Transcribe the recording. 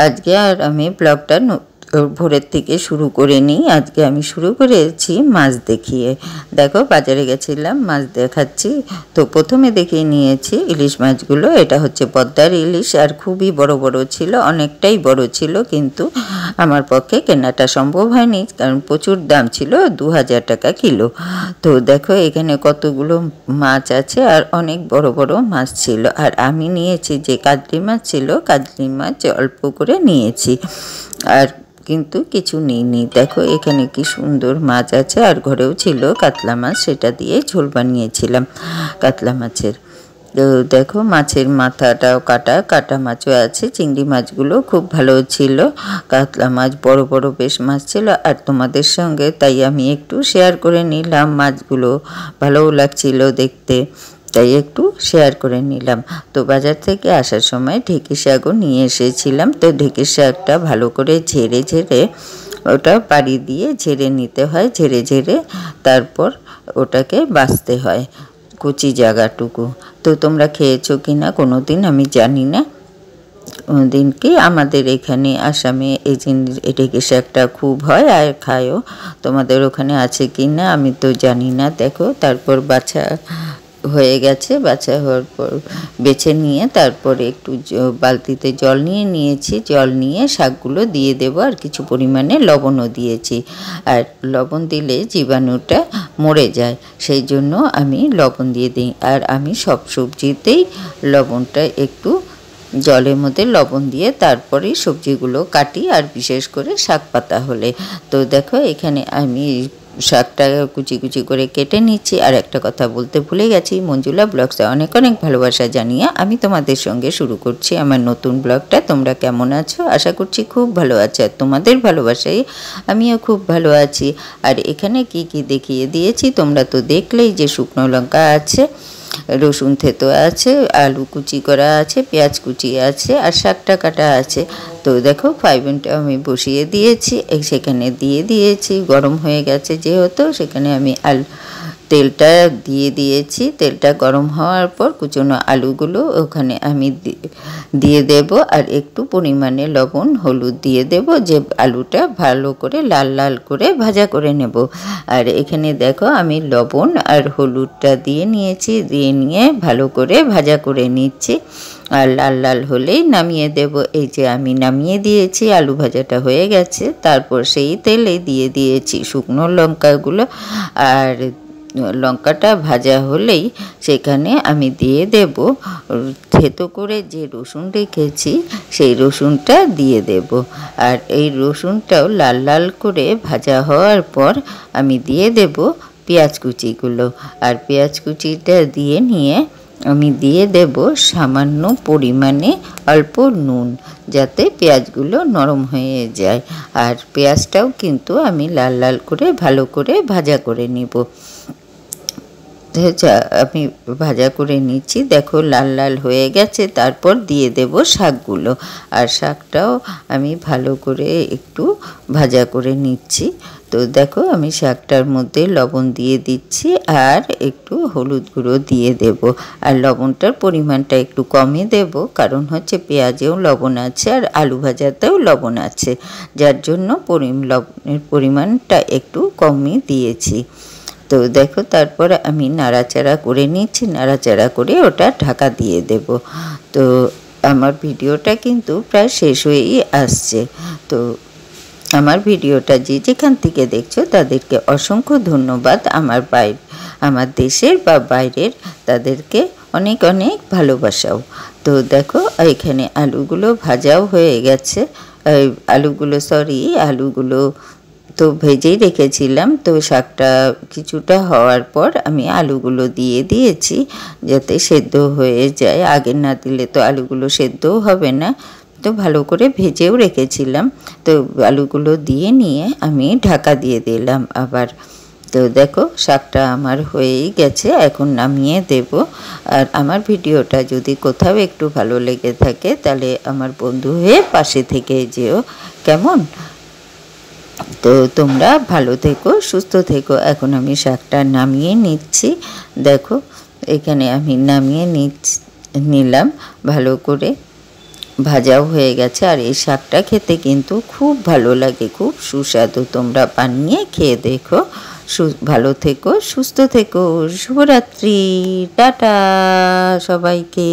আজকে আর আমি ব্লগটা ভোরের থেকে শুরু করে নিই। আজকে আমি শুরু করেছি মাছ দেখিয়ে। দেখো বাজারে গেছিলাম, মাছ দেখাচ্ছি। তো প্রথমে দেখিয়ে নিয়েছি ইলিশ মাছগুলো। এটা হচ্ছে পদ্মার ইলিশ, আর খুবই বড় বড় ছিল, অনেকটাই বড় ছিল, কিন্তু আমার পক্ষে কেনাটা সম্ভব হয়নি, কারণ প্রচুর দাম ছিল, 2000 টাকা কিলো। তো দেখো এখানে কতগুলো মাছ আছে, আর অনেক বড় বড় মাছ ছিল। আর আমি নিয়েছি যে কাজলি মাছ ছিল, কাজলি মাছ অল্প করে নিয়েছি, আর কিন্তু কিছু নিইনি। দেখো এখানে কি সুন্দর মাছ আছে, আর ঘরেও ছিল কাতলা মাছ, সেটা দিয়ে ঝোল বানিয়েছিলাম কাতলা মাছের। তো দেখো মাছের মাথাটাও কাটা মাছও আছে। চিংড়ি মাছগুলো খুব ভালো ছিল, কাতলা মাছ বড় বড় বেশ মাছ ছিল। আর তোমাদের সঙ্গে তাই আমি একটু শেয়ার করে নিলাম, মাছগুলো ভালোও লাগছিল দেখতে, তাই একটু শেয়ার করে নিলাম। তো বাজার থেকে আসার সময় ঢেঁকি শাকও নিয়ে এসেছিলাম। তো ঢেঁকি শাকটা ভালো করে ঝেড়ে ওটা পাড়ি দিয়ে ঝেড়ে নিতে হয়, ঝেড়ে তারপর ওটাকে বাছতে হয় কুচি জায়গাটুকু। তো তোমরা খেয়েছো কি না কোনো দিন আমি জানি না। দিনকে আমাদের এখানে আসামে এই জিনিস ঢেঁকি শাকটা খুব হয় আর খায়ও। তোমাদের ওখানে আছে কি না আমি তো জানি না। দেখো তারপর বাছা হয়ে গেছে, বাছা হওয়ার পর বেছে নিয়ে তারপরে একটু বালতিতে জল নিয়েছি। জল নিয়ে শাকগুলো দিয়ে দেব, আর কিছু পরিমাণে লবণও দিয়েছি। আর লবণ দিলে জীবাণুটা মরে যায়, সেই জন্য আমি লবণ দিয়ে দিই। আর আমি সব সবজিতেই লবণটা একটু জলের মধ্যে লবণ দিয়ে তারপরেই সবজিগুলো কাটি, আর বিশেষ করে শাক পাতা হলে। তো দেখো এখানে আমি শাকটা কুচি কুচি করে কেটে নিচ্ছি। আর একটা কথা বলতে ভুলে গেছি, মঞ্জুলা ব্লগসে অনেক অনেক ভালোবাসা জানিয়ে আমি তোমাদের সঙ্গে শুরু করছি আমার নতুন ব্লগটা। তোমরা কেমন আছো? আশা করছি খুব ভালো আছো, আর তোমাদের ভালোবাসায় আমিও খুব ভালো আছি। আর এখানে কি কি দেখিয়ে দিয়েছি তোমরা তো দেখলেই, যে শুকনো লঙ্কা আছে, রসুন থেতো আছে, আলু কুচি করা আছে, পেঁয়াজ কুচি আছে, আর শাকটা কাটা আছে। তো দেখো ফ্রাইপ্যানটা আমি বসিয়ে দিয়েছি, সেখানে দিয়ে দিয়েছি, গরম হয়ে গেছে যেহেতু, সেখানে আমি তেলটা দিয়ে দিয়েছি। তেলটা গরম হওয়ার পর কুচনো আলুগুলো ওখানে আমি দিয়ে দেব, আর একটু পরিমাণে লবণ হলুদ দিয়ে দেব, যে আলুটা ভালো করে লাল লাল করে ভাজা করে নেব। আর এখানে দেখো আমি লবণ আর হলুদটা দিয়ে নিয়েছি, দিয়ে নিয়ে ভালো করে ভাজা করে নিচ্ছি। আর লাল লাল হলেই নামিয়ে দেব। এই যে আমি নামিয়ে দিয়েছি, আলু ভাজাটা হয়ে গেছে। তারপর সেই তেলে দিয়ে দিয়েছি শুকনো লঙ্কাগুলো, আর লঙ্কাটা ভাজা হলেই সেখানে আমি দিয়ে দেব থেতো করে যে রসুন রেখেছি, সেই রসুনটা দিয়ে দেব। আর এই রসুনটাও লাল লাল করে ভাজা হওয়ার পর আমি দিয়ে দেব পেঁয়াজ কুচিগুলো। আর পেঁয়াজ কুচিটা দিয়ে নিয়ে আমি দিয়ে দেব সামান্য পরিমাণে অল্প নুন, যাতে পেঁয়াজগুলো নরম হয়ে যায়। আর পেঁয়াজটাও কিন্তু আমি লাল লাল করে ভালো করে ভাজা করে নিব। আমি ভাজা করে নিচ্ছি, দেখো লাল লাল হয়ে গেছে। তারপর দিয়ে দেব শাকগুলো, আর শাকটাও আমি ভালো করে একটু ভাজা করে নিচ্ছি। তো দেখো আমি শাকটার মধ্যে লবণ দিয়ে দিচ্ছি, আর একটু হলুদ গুঁড়ো দিয়ে দেব। আর লবণটার পরিমাণটা একটু কমই দেব, কারণ হচ্ছে পেঁয়াজেও লবণ আছে, আর আলু ভাজাতেও লবণ আছে, যার জন্য লবণের পরিমাণটা একটু কমই দিয়েছি। তো দেখো তারপরে আমি নাড়াচাড়া করে নিচ্ছি, নাড়াচাড়া করে ওটা ঢাকা দিয়ে দেব। তো আমার ভিডিওটা কিন্তু প্রায় শেষ হয়েই আসছে। তো আমার ভিডিওটা যে যেখান থেকে দেখছো তাদেরকে অসংখ্য ধন্যবাদ। আমার দেশের বা বাইরের তাদেরকে অনেক অনেক ভালোবাসাও। তো দেখো এখানে আলুগুলো ভাজাও হয়ে গেছে, আলুগুলো তো ভেজেই রেখেছিলাম। তো শাকটা কিছুটা হওয়ার পর আমি আলুগুলো দিয়ে দিয়েছি, যাতে সেদ্ধ হয়ে যায়। আগে না দিলে তো আলুগুলো সেদ্ধও হবে না। তো ভালো করে ভেজেও রেখেছিলাম। তো আলুগুলো দিয়ে নিয়ে আমি ঢাকা দিয়ে দিলাম আবার। তো দেখো শাকটা আমার হয়েই গেছে, এখন নামিয়ে দেব। আর আমার ভিডিওটা যদি কোথাও একটু ভালো লেগে থাকে, তাহলে আমার বন্ধু হয়ে পাশে থেকে যেও, কেমন? তো তোমরা ভালো থেকো, সুস্থ থেকো। এখন আমি শাকটা নামিয়ে নিচ্ছি। দেখো এখানে আমি নামিয়ে নিলাম ভালো করে। ভাজাও হয়ে গেছে। আর এই শাকটা খেতে কিন্তু খুব ভালো লাগে, খুব সুস্বাদু। তোমরা বানিয়ে খেয়ে দেখো। ভালো থেকো, সুস্থ থেকো। শুভরাত্রি, টাটা সবাইকে।